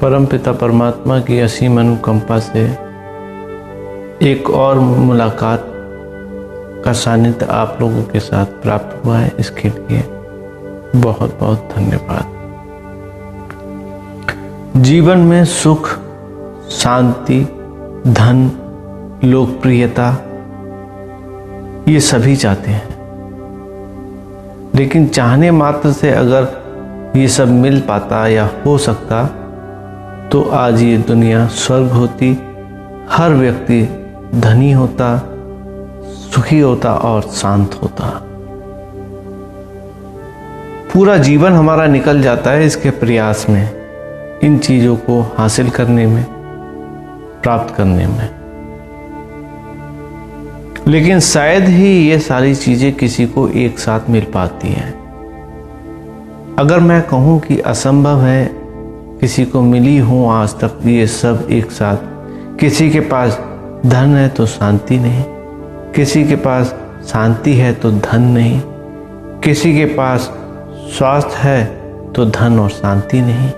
परमपिता परमात्मा की असीम अनुकंपा से एक और मुलाकात का सानिध्य आप लोगों के साथ प्राप्त हुआ है। इसके लिए बहुत बहुत धन्यवाद। जीवन में सुख, शांति, धन, लोकप्रियता ये सभी चाहते हैं, लेकिन चाहने मात्र से अगर ये सब मिल पाता या हो सकता तो आज ये दुनिया स्वर्ग होती। हर व्यक्ति धनी होता, सुखी होता और शांत होता। पूरा जीवन हमारा निकल जाता है इसके प्रयास में, इन चीजों को हासिल करने में, प्राप्त करने में। लेकिन शायद ही ये सारी चीजें किसी को एक साथ मिल पाती हैं। अगर मैं कहूं कि असंभव है किसी को मिली हो आज तक ये सब एक साथ, किसी के पास धन है तो शांति नहीं, किसी के पास शांति है तो धन नहीं, किसी के पास स्वास्थ्य है तो धन और शांति नहीं,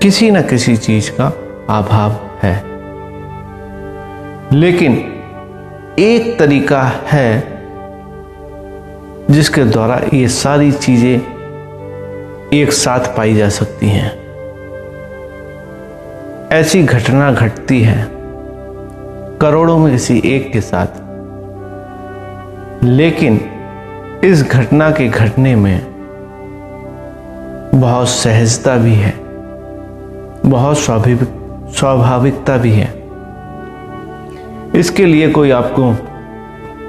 किसी न किसी चीज का अभाव है। लेकिन एक तरीका है जिसके द्वारा ये सारी चीजें एक साथ पाई जा सकती हैं। ऐसी घटना घटती है करोड़ों में किसी एक के साथ, लेकिन इस घटना के घटने में बहुत सहजता भी है, बहुत स्वाभाविकता भी है। इसके लिए कोई आपको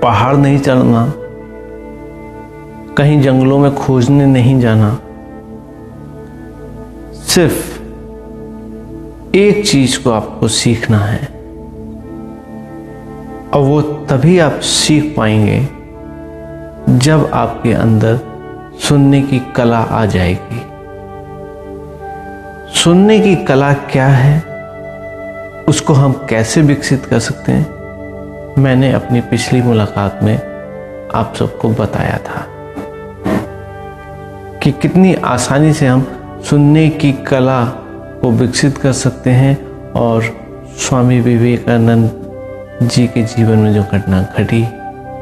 पहाड़ नहीं चढ़ना, कहीं जंगलों में खोजने नहीं जाना। सिर्फ एक चीज को आपको सीखना है, और वो तभी आप सीख पाएंगे जब आपके अंदर सुनने की कला आ जाएगी। सुनने की कला क्या है, उसको हम कैसे विकसित कर सकते हैं, मैंने अपनी पिछली मुलाकात में आप सबको बताया था कि कितनी आसानी से हम सुनने की कला को विकसित कर सकते हैं। और स्वामी विवेकानंद जी के जीवन में जो घटना घटी,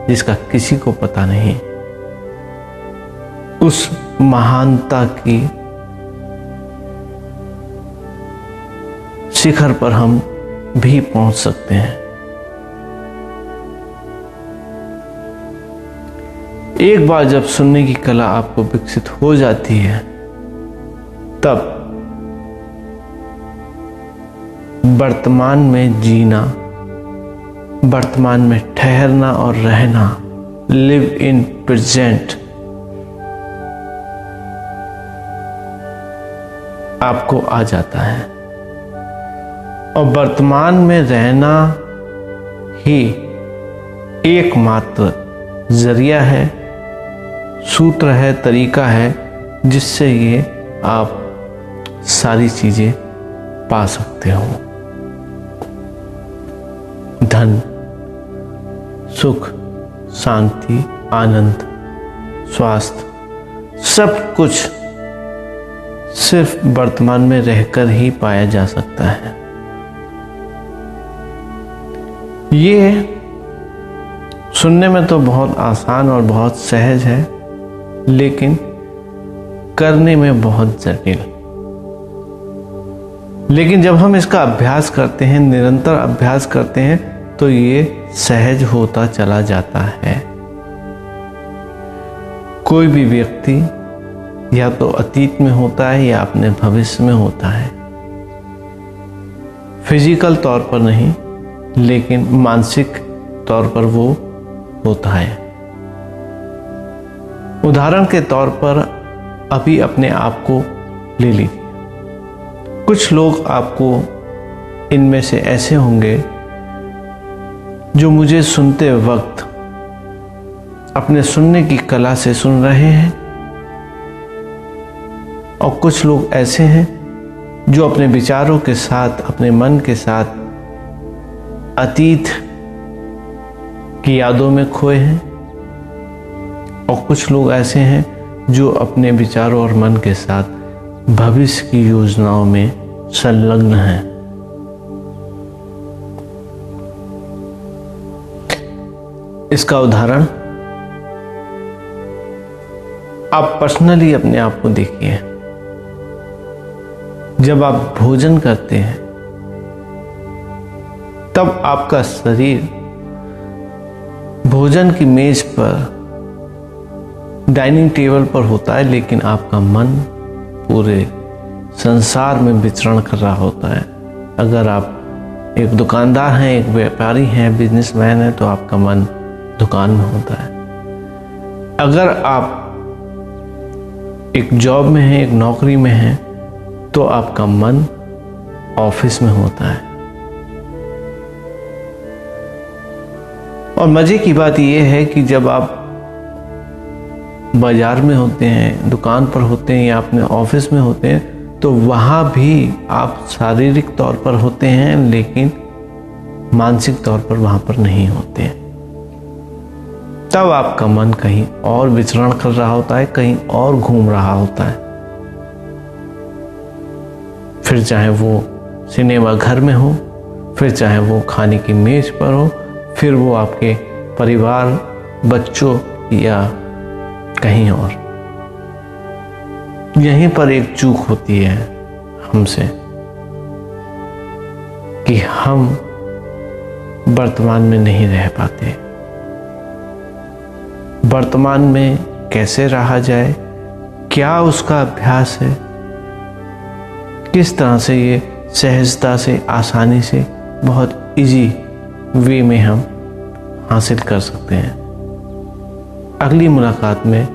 जिसका किसी को पता नहीं, उस महानता की शिखर पर हम भी पहुंच सकते हैं। एक बार जब सुनने की कला आपको विकसित हो जाती है, तब वर्तमान में जीना, वर्तमान में ठहरना और रहना, लिव इन प्रेजेंट, आपको आ जाता है। और वर्तमान में रहना ही एकमात्र जरिया है, सूत्र है, तरीका है, जिससे ये आप सारी चीजें पा सकते हो। धन, सुख, शांति, आनंद, स्वास्थ्य, सब कुछ सिर्फ वर्तमान में रहकर ही पाया जा सकता है। ये सुनने में तो बहुत आसान और बहुत सहज है, लेकिन करने में बहुत जटिल। लेकिन जब हम इसका अभ्यास करते हैं, निरंतर अभ्यास करते हैं, तो ये सहज होता चला जाता है। कोई भी व्यक्ति या तो अतीत में होता है या अपने भविष्य में होता है, फिजिकल तौर पर नहीं, लेकिन मानसिक तौर पर वो होता है। उदाहरण के तौर पर अभी अपने आप को ले लीजिए। कुछ लोग आपको इनमें से ऐसे होंगे जो मुझे सुनते वक्त अपने सुनने की कला से सुन रहे हैं, और कुछ लोग ऐसे हैं जो अपने विचारों के साथ, अपने मन के साथ अतीत की यादों में खोए हैं, और कुछ लोग ऐसे हैं जो अपने विचारों और मन के साथ भविष्य की योजनाओं में संलग्न हैं। इसका उदाहरण आप पर्सनली अपने आप को देखिए। जब आप भोजन करते हैं तब आपका शरीर भोजन की मेज पर, डाइनिंग टेबल पर होता है, लेकिन आपका मन पूरे संसार में विचरण कर रहा होता है। अगर आप एक दुकानदार हैं, एक व्यापारी हैं, बिजनेसमैन हैं, तो आपका मन दुकान में होता है। अगर आप एक जॉब में हैं, एक नौकरी में हैं, तो आपका मन ऑफिस में होता है। और मजे की बात यह है कि जब आप बाजार में होते हैं, दुकान पर होते हैं या अपने ऑफिस में होते हैं, तो वहाँ भी आप शारीरिक तौर पर होते हैं, लेकिन मानसिक तौर पर वहाँ पर नहीं होते हैं। तब आपका मन कहीं और विचरण कर रहा होता है, कहीं और घूम रहा होता है। फिर चाहे वो सिनेमा घर में हो, फिर चाहे वो खाने की मेज पर हो, फिर वो आपके परिवार, बच्चों या कहीं और। यहीं पर एक चूक होती है हमसे कि हम वर्तमान में नहीं रह पाते। वर्तमान में कैसे रहा जाए, क्या उसका अभ्यास है, किस तरह से ये सहजता से, आसानी से, बहुत इजी वे में हम हासिल कर सकते हैं। अगली मुलाकात में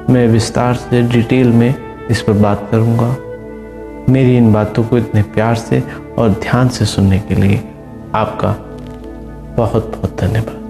मैं विस्तार से, डिटेल में इस पर बात करूंगा। मेरी इन बातों को इतने प्यार से और ध्यान से सुनने के लिए आपका बहुत बहुत धन्यवाद।